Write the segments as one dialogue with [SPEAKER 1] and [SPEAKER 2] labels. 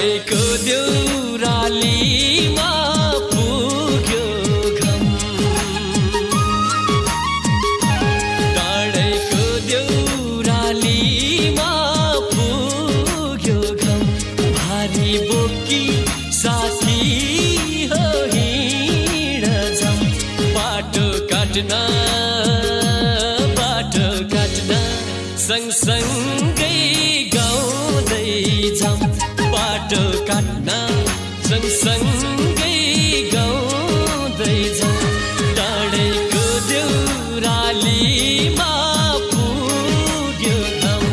[SPEAKER 1] टाढैको देउरालीमा पुग्यो घम टाढैको देउरालीमा पुग्यो घम भारी बोकी साथी हो हिँड जाम बाटो काट्न सँगसँगै गाउँदै जाम बाटो काट्न सँगसँगै गाउँदै जाम टाढैको देउरालीमा पुग्यो घम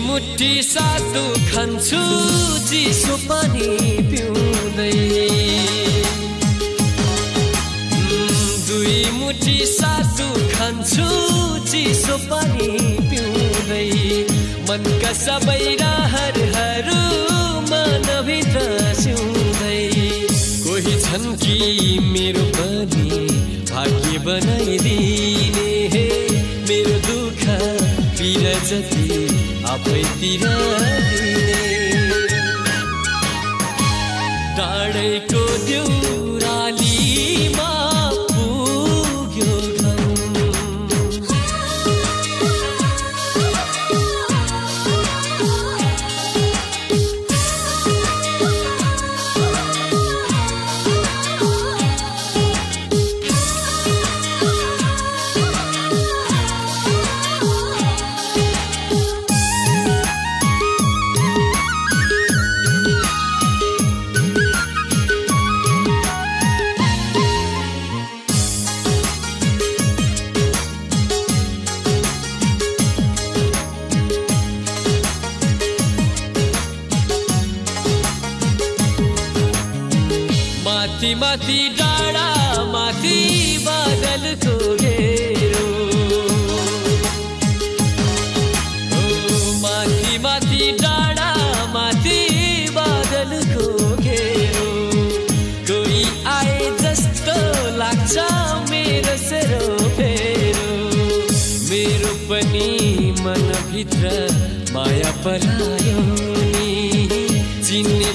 [SPEAKER 1] मुठी सातु खान्छु चिसो पानी पिउँदै दुई मुठी सातु खान्छु चिसो पानी पिउँदै मनका सबै रहरहरू मनभित्र सिउँदै कोही छन् कि मेरो पनि भाग्य बनाइदिने मेरो दुःख पीडा जति आफैतिर दिने टाढैको देउरालीमा पुग्यो घम माथि माथि डाँडा माथि बादलको घेरो माथि माथि डाँडा माथि बादलको घेरो कोही आए जस्तो लाग्छ मेरो सेरोफेरो मेरो पनि मनभित्र माया पलायो नि चिन्ने